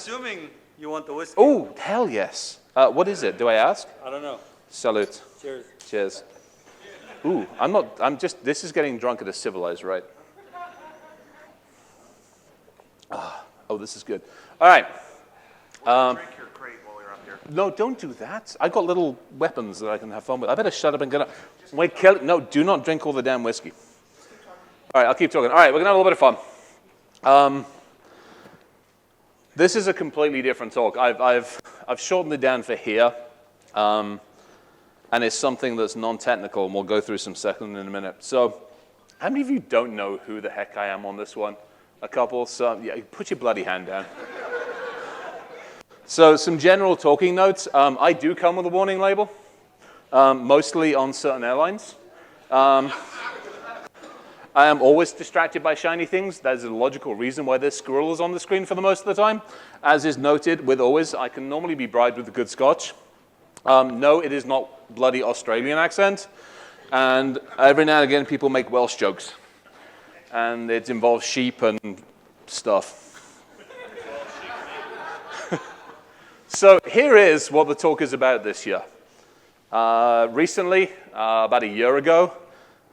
assuming you want the whiskey. Oh, hell yes. What is it? Do I ask? I don't know. Salute. Cheers. Cheers. Ooh, this is getting drunk at a civilized rate. Oh, this is good. All right. Drink your crate while you're up here. No, don't do that. I got little weapons that I can have fun with. I better shut up and get up. Wait, Kelly, no, do not drink all the damn whiskey. All right, I'll keep talking. All right, we're going to have a little bit of fun. This is a completely different talk. I've shortened it down for here, and it's something that's non-technical, and we'll go through some second in a minute. So how many of you don't know who the heck I am on this one? A couple? So yeah, put your bloody hand down. So some general talking notes. I do come with a warning label, mostly on certain airlines. I am always distracted by shiny things. That is a logical reason why this squirrel is on the screen for the most of the time. As is noted with always, I can normally be bribed with a good scotch. No, it is not bloody Australian accent. And every now and again, people make Welsh jokes. And it involves sheep and stuff. So here is what the talk is about this year. Recently, about a year ago,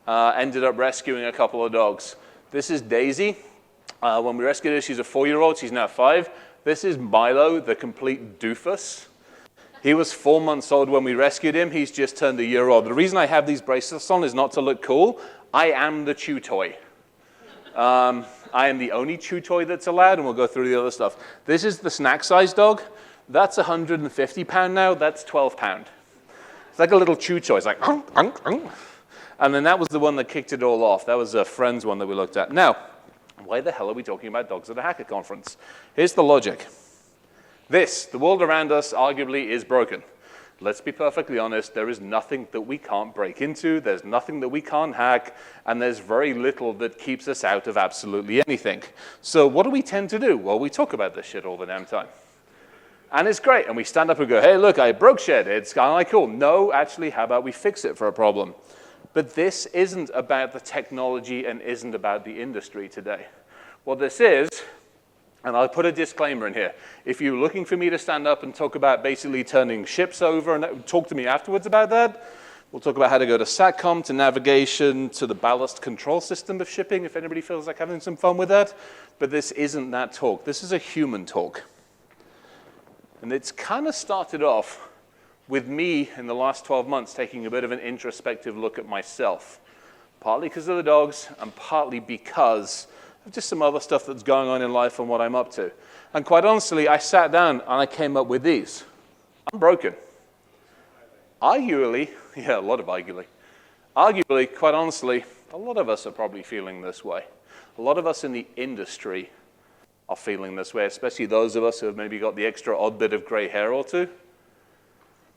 ended up rescuing a couple of dogs. This is Daisy. When we rescued her, she's a 4-year-old. She's now 5. This is Milo, the complete doofus. He was 4 months old when we rescued him. He's just turned a year old. The reason I have these bracelets on is not to look cool. I am the chew toy. I am the only chew toy that's allowed, and we'll go through the other stuff. This is the snack-sized dog. That's 150 pound now. That's 12 pound. It's like a little chew toy. It's like, And then that was the one that kicked it all off. That was a friend's one that we looked at. Now, why the hell are we talking about dogs at a hacker conference? Here's the logic. The world around us arguably is broken. Let's be perfectly honest, there is nothing that we can't break into, there's nothing that we can't hack, and there's very little that keeps us out of absolutely anything. So what do we tend to do? Well, we talk about this shit all the damn time. And it's great, and we stand up and go, hey, look, I broke shit, it's kind of like cool. No, actually, how about we fix it for a problem? But this isn't about the technology and isn't about the industry today. What this is, and I'll put a disclaimer in here. If you're looking for me to stand up and talk about basically turning ships over and talk to me afterwards about that, we'll talk about how to go to SATCOM, to navigation, to the ballast control system of shipping, if anybody feels like having some fun with that. But this isn't that talk. This is a human talk. And it's kind of started off with me in the last 12 months taking a bit of an introspective look at myself. Partly because of the dogs, and partly because of just some other stuff that's going on in life and what I'm up to. And quite honestly, I sat down and I came up with these. I'm broken. Arguably, yeah, a lot of arguably. Arguably, quite honestly, a lot of us are probably feeling this way. A lot of us in the industry are feeling this way, especially those of us who have maybe got the extra odd bit of gray hair or two.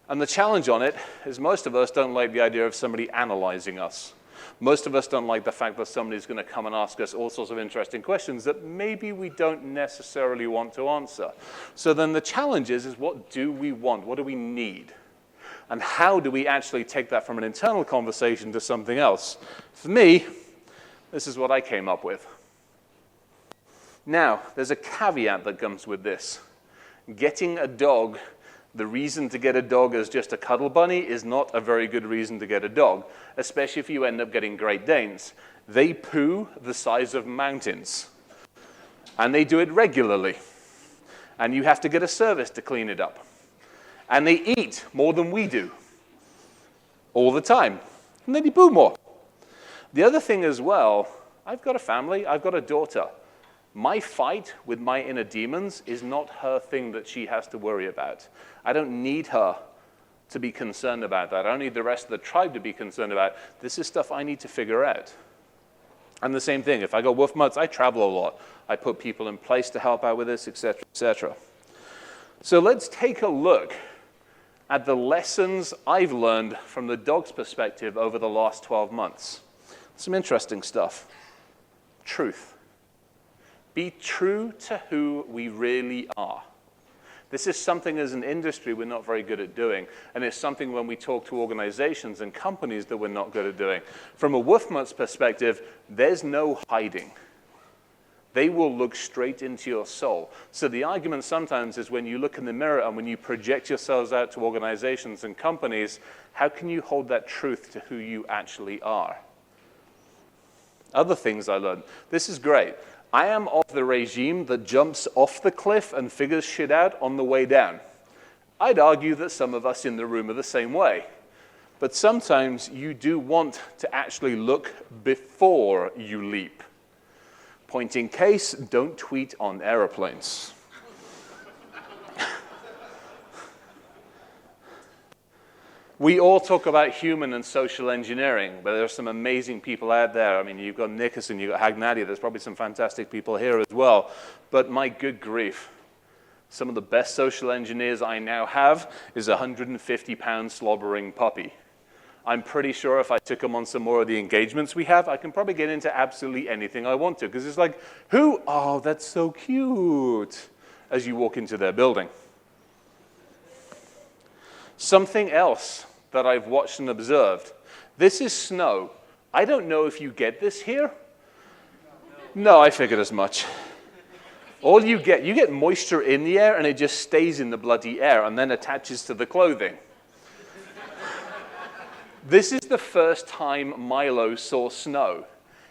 And the challenge on it is most of us don't like the idea of somebody analyzing us. Most of us don't like the fact that somebody's going to come and ask us all sorts of interesting questions that maybe we don't necessarily want to answer. So then the challenge is what do we want? What do we need? And how do we actually take that from an internal conversation to something else? For me, this is what I came up with. Now, there's a caveat that comes with this. Getting a dog, the reason to get a dog as just a cuddle bunny is not a very good reason to get a dog, especially if you end up getting Great Danes. They poo the size of mountains, and they do it regularly, and you have to get a service to clean it up. And they eat more than we do all the time, and then they poo more. The other thing as well, I've got a family, I've got a daughter. My fight with my inner demons is not her thing that she has to worry about. I don't need her to be concerned about that. I don't need the rest of the tribe to be concerned about it. This is stuff I need to figure out. And the same thing, if I go Woofmutts, I travel a lot. I put people in place to help out with this, et cetera, et cetera. So let's take a look at the lessons I've learned from the dog's perspective over the last 12 months. Some interesting stuff. Truth. Be true to who we really are. This is something as an industry we're not very good at doing, and it's something when we talk to organizations and companies that we're not good at doing. From a Woofmutt's perspective, there's no hiding. They will look straight into your soul. So the argument sometimes is when you look in the mirror and when you project yourselves out to organizations and companies, how can you hold that truth to who you actually are? Other things I learned. This is great. I am of the regime that jumps off the cliff and figures shit out on the way down. I'd argue that some of us in the room are the same way. But sometimes you do want to actually look before you leap. Point in case, don't tweet on airplanes. We all talk about human and social engineering, but there are some amazing people out there. I mean, you've got Nickerson, you've got Hagnati, there's probably some fantastic people here as well. But my good grief, some of the best social engineers I now have is a 150-pound slobbering puppy. I'm pretty sure if I took them on some more of the engagements we have, I can probably get into absolutely anything I want to, because it's like, who? Oh, that's so cute, as you walk into their building. Something else that I've watched and observed. This is snow. I don't know if you get this here. No, I figured as much. All you get moisture in the air, and it just stays in the bloody air and then attaches to the clothing. This is the first time Milo saw snow.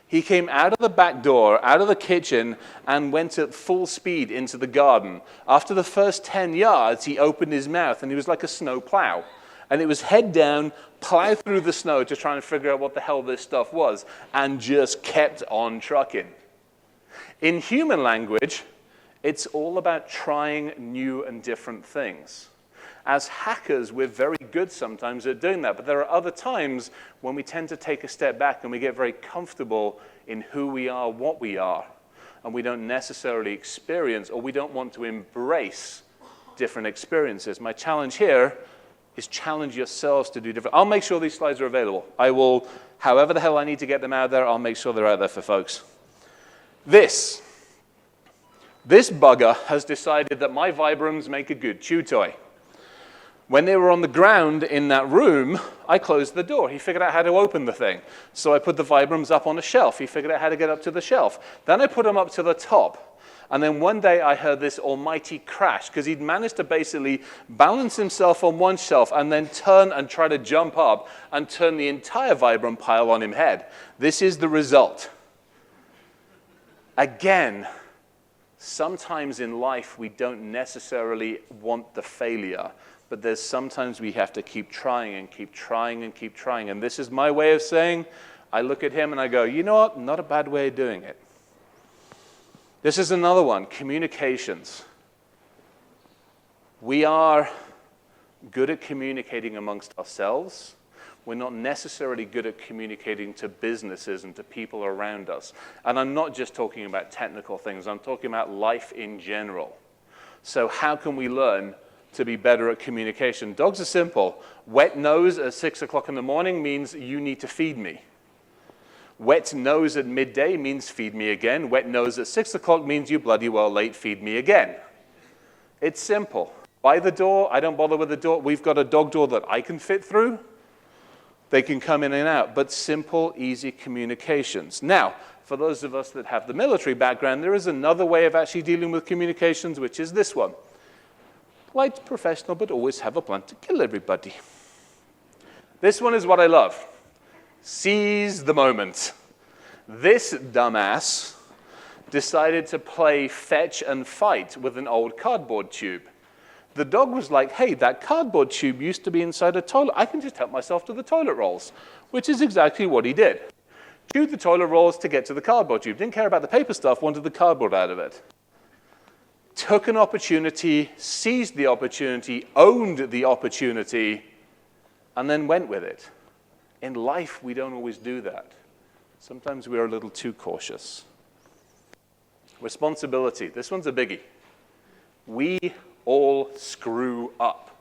He came out of the back door, out of the kitchen, and went at full speed into the garden. After the first 10 yards, he opened his mouth, and he was like a snow plow. And it was head down, plow through the snow to try and figure out what the hell this stuff was, and just kept on trucking. In human language, it's all about trying new and different things. As hackers, we're very good sometimes at doing that, but there are other times when we tend to take a step back and we get very comfortable in who we are, what we are, and we don't necessarily experience, or we don't want to embrace different experiences. My challenge here is challenge yourselves to do different. I'll make sure these slides are available. I will, however the hell I need to get them out there, I'll make sure they're out there for folks. This bugger has decided that my Vibrams make a good chew toy. When they were on the ground in that room, I closed the door. He figured out how to open the thing. So I put the Vibrams up on a shelf. He figured out how to get up to the shelf. Then I put them up to the top. And then one day I heard this almighty crash because he'd managed to basically balance himself on one shelf and then turn and try to jump up and turn the entire Vibram pile on him head. This is the result. Again, sometimes in life we don't necessarily want the failure. But there's sometimes we have to keep trying and keep trying and keep trying. And this is my way of saying, I look at him and I go, you know what? Not a bad way of doing it. This is another one, communications. We are good at communicating amongst ourselves. We're not necessarily good at communicating to businesses and to people around us. And I'm not just talking about technical things. I'm talking about life in general. So how can we learn to be better at communication? Dogs are simple. Wet nose at 6 o'clock in the morning means you need to feed me. Wet nose at midday means feed me again. Wet nose at 6 o'clock means you bloody well late, feed me again. It's simple. By the door, I don't bother with the door. We've got a dog door that I can fit through. They can come in and out, but simple, easy communications. Now, for those of us that have the military background, there is another way of actually dealing with communications, which is this one. Polite, professional, but always have a plan to kill everybody. This one is what I love. Seize the moment. This dumbass decided to play fetch and fight with an old cardboard tube. The dog was like, hey, that cardboard tube used to be inside a toilet. I can just help myself to the toilet rolls, which is exactly what he did. Chewed the toilet rolls to get to the cardboard tube. Didn't care about the paper stuff, wanted the cardboard out of it. Took an opportunity, seized the opportunity, owned the opportunity, and then went with it. In life, we don't always do that. Sometimes we're a little too cautious. Responsibility. This one's a biggie. We all screw up.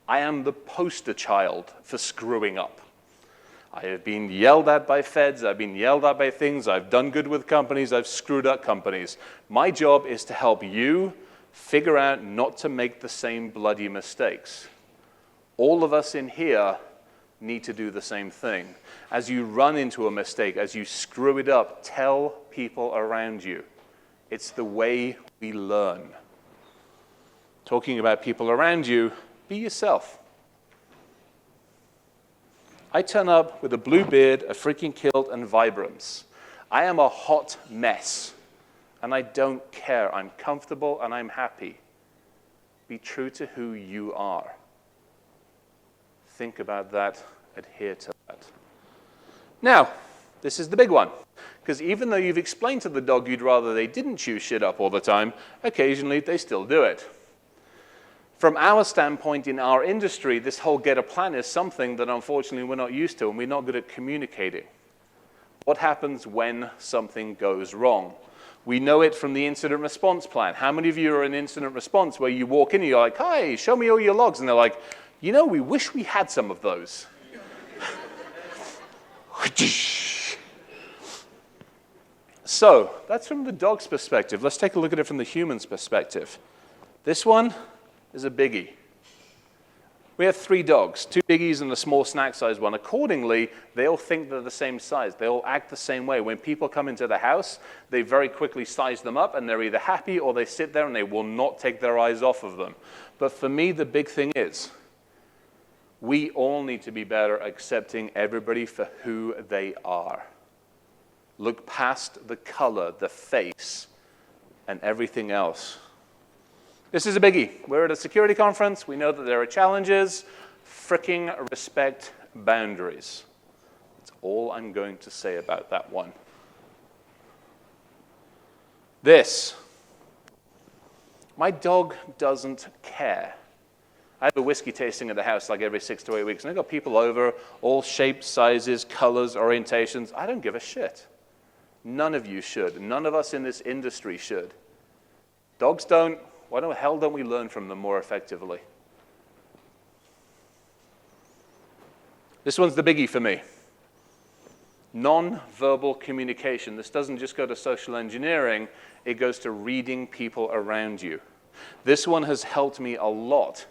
I am the poster child for screwing up. I have been yelled at by feds, I've been yelled at by things, I've done good with companies, I've screwed up companies. My job is to help you figure out not to make the same bloody mistakes. All of us in here need to do the same thing. As you run into a mistake, as you screw it up, tell people around you. It's the way we learn. Talking about people around you, be yourself. I turn up with a blue beard, a freaking kilt, and Vibrams. I am a hot mess, and I don't care. I'm comfortable, and I'm happy. Be true to who you are. Think about that. Adhere to that. Now, this is the big one. Because even though you've explained to the dog you'd rather they didn't chew shit up all the time, occasionally they still do it. From our standpoint in our industry, this whole get a plan is something that unfortunately we're not used to, and we're not good at communicating. What happens when something goes wrong? We know it from the incident response plan. How many of you are in incident response where you walk in and you're like, "Hi, show me all your logs," and they're like, "You know, we wish we had some of those." So that's from the dog's perspective. Let's take a look at it from the human's perspective. This one is a biggie. We have 3 dogs, 2 biggies and a small snack-sized one. Accordingly, they all think they're the same size. They all act the same way. When people come into the house, they very quickly size them up, and they're either happy or they sit there and they will not take their eyes off of them. But for me, the big thing is, we all need to be better at accepting everybody for who they are. Look past the color, the face, and everything else. This is a biggie. We're at a security conference. We know that there are challenges. Fricking respect boundaries. That's all I'm going to say about that one. This. My dog doesn't care. I have a whiskey tasting at the house like every 6 to 8 weeks, and I've got people over, all shapes, sizes, colors, orientations. I don't give a shit. None of you should. None of us in this industry should. Dogs don't. Why the hell don't we learn from them more effectively? This one's the biggie for me. Non-verbal communication. This doesn't just go to social engineering. It goes to reading people around you. This one has helped me a lot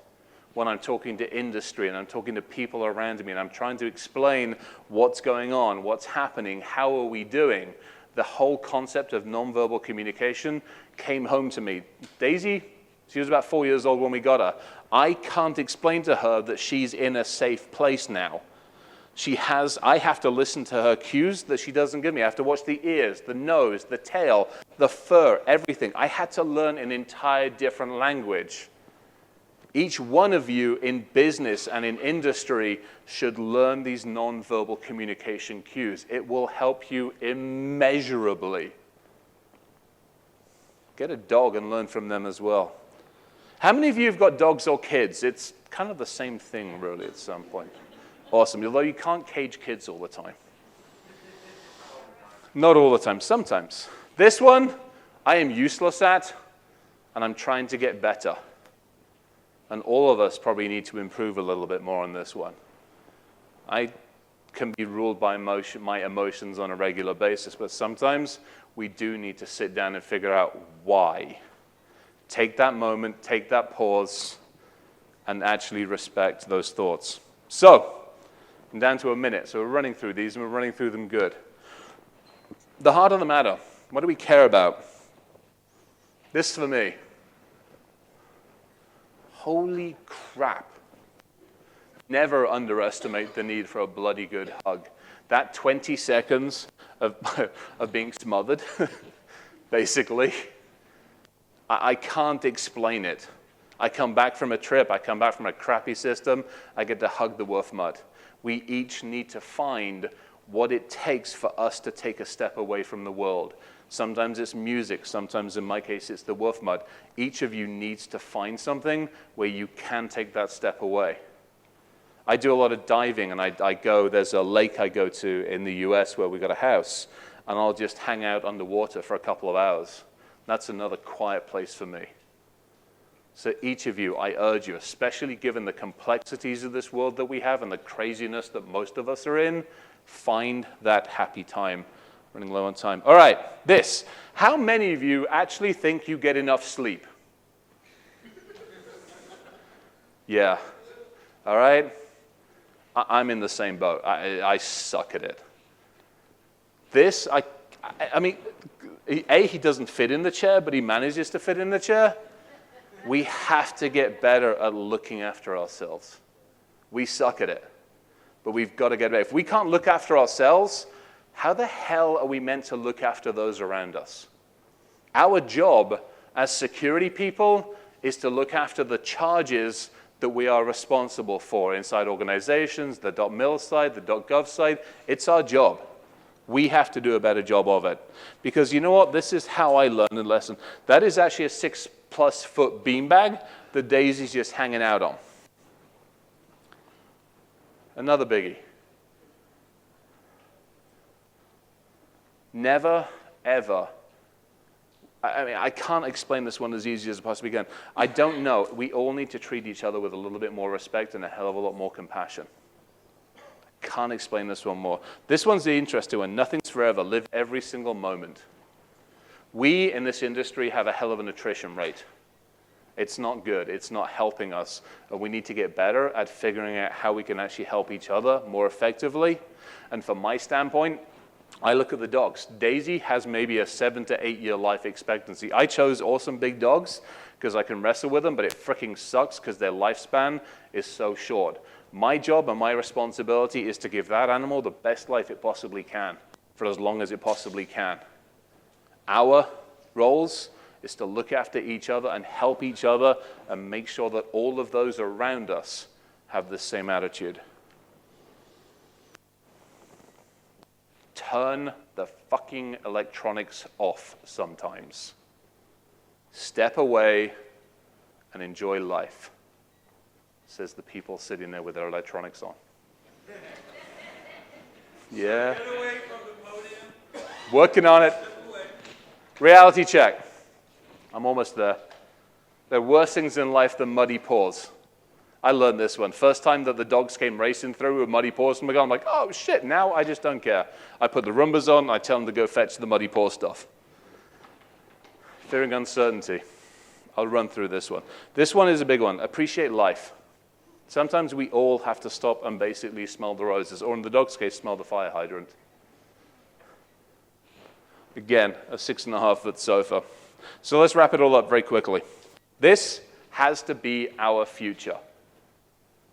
when I'm talking to industry and I'm talking to people around me and I'm trying to explain what's going on, what's happening, how are we doing. The whole concept of nonverbal communication came home to me. Daisy, she was about 4 years old when we got her. I can't explain to her that she's in a safe place now. I have to listen to her cues that she doesn't give me. I have to watch the ears, the nose, the tail, the fur, everything. I had to learn an entire different language. Each one of you in business and in industry should learn these nonverbal communication cues. It will help you immeasurably. Get a dog and learn from them as well. How many of you have got dogs or kids? It's kind of the same thing, really, at some point. Awesome, although you can't cage kids all the time. Not all the time, sometimes. This one, I am useless at, and I'm trying to get better. And all of us probably need to improve a little bit more on this one. I can be ruled by my emotions on a regular basis, but sometimes we do need to sit down and figure out why. Take that moment, take that pause, and actually respect those thoughts. So, I'm down to a minute, so we're running through these, and we're running through them good. The heart of the matter, what do we care about? This for me. Holy crap. Never underestimate the need for a bloody good hug. That 20 seconds of being smothered, basically, I can't explain it. I come back from a trip, I come back from a crappy system, I get to hug the Woofmutt. We each need to find what it takes for us to take a step away from the world. Sometimes it's music, sometimes in my case it's the Woofmutt. Each of you needs to find something where you can take that step away. I do a lot of diving, and there's a lake I go to in the US where we've got a house, and I'll just hang out underwater for a couple of hours. That's another quiet place for me. So each of you, I urge you, especially given the complexities of this world that we have and the craziness that most of us are in, find that happy time. Running low on time. All right, this. How many of you actually think you get enough sleep? Yeah. All right? I'm in the same boat. I suck at it. This, I mean, He doesn't fit in the chair, but he manages to fit in the chair. We have to get better at looking after ourselves. We suck at it, but we've got to get better. If we can't look after ourselves, how the hell are we meant to look after those around us? Our job as security people is to look after the charges that we are responsible for inside organizations, the .mil side, the .gov side. It's our job. We have to do a better job of it. Because you know what? This is how I learned a lesson. That is actually a 6+ foot beanbag that Daisy's just hanging out on. Another biggie. Never, ever. I mean, I can't explain this one as easy as I possibly can. I don't know. We all need to treat each other with a little bit more respect and a hell of a lot more compassion. I can't explain this one more. This one's the interesting one. Nothing's forever. Live every single moment. We in this industry have a hell of an attrition rate. It's not good. It's not helping us. We need to get better at figuring out how we can actually help each other more effectively. And from my standpoint, I look at the dogs. Daisy has maybe a 7 to 8 year life expectancy. I chose awesome big dogs because I can wrestle with them, but it freaking sucks because their lifespan is so short. My job and my responsibility is to give that animal the best life it possibly can for as long as it possibly can. Our roles is to look after each other and help each other and make sure that all of those around us have the same attitude. Turn the fucking electronics off sometimes. Step away and enjoy life, says the people sitting there with their electronics on. Yeah. Get away from the podium. Working on it. Reality check. I'm almost there. There are worse things in life than muddy paws. I learned this one. First time that the dogs came racing through with muddy paws from the gun, I'm like, oh shit, now I just don't care. I put the Roombas on, I tell them to go fetch the muddy paw stuff. Fearing uncertainty. I'll run through this one. This one is a big one. Appreciate life. Sometimes we all have to stop and basically smell the roses, or in the dog's case, smell the fire hydrant. Again, a 6.5 foot sofa. So let's wrap it all up very quickly. This has to be our future.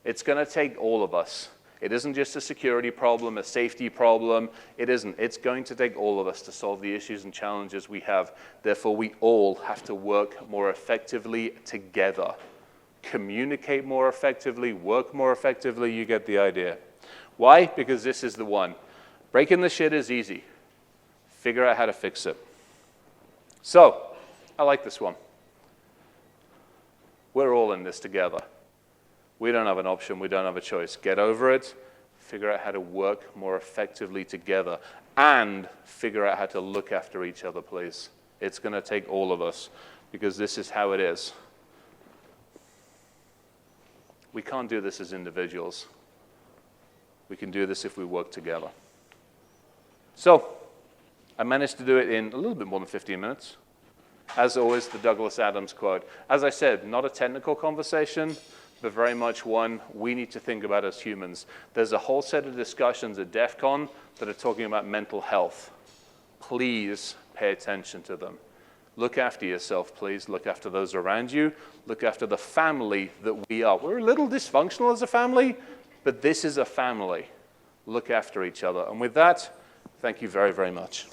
It's going to take all of us. It isn't just a security problem, a safety problem. It isn't. It's going to take all of us to solve the issues and challenges we have. Therefore, we all have to work more effectively together. Communicate more effectively, work more effectively. You get the idea. Why? Because this is the one. Breaking the shit is easy. Figure out how to fix it. So, I like this one. We're all in this together. We don't have an option. We don't have a choice. Get over it. Figure out how to work more effectively together. And figure out how to look after each other, please. It's going to take all of us because this is how it is. We can't do this as individuals. We can do this if we work together. So, I managed to do it in a little bit more than 15 minutes. As always, the Douglas Adams quote. As I said, not a technical conversation, but very much one we need to think about as humans. There's a whole set of discussions at DEF CON that are talking about mental health. Please pay attention to them. Look after yourself, please. Look after those around you. Look after the family that we are. We're a little dysfunctional as a family, but this is a family. Look after each other. And with that, thank you very, very much.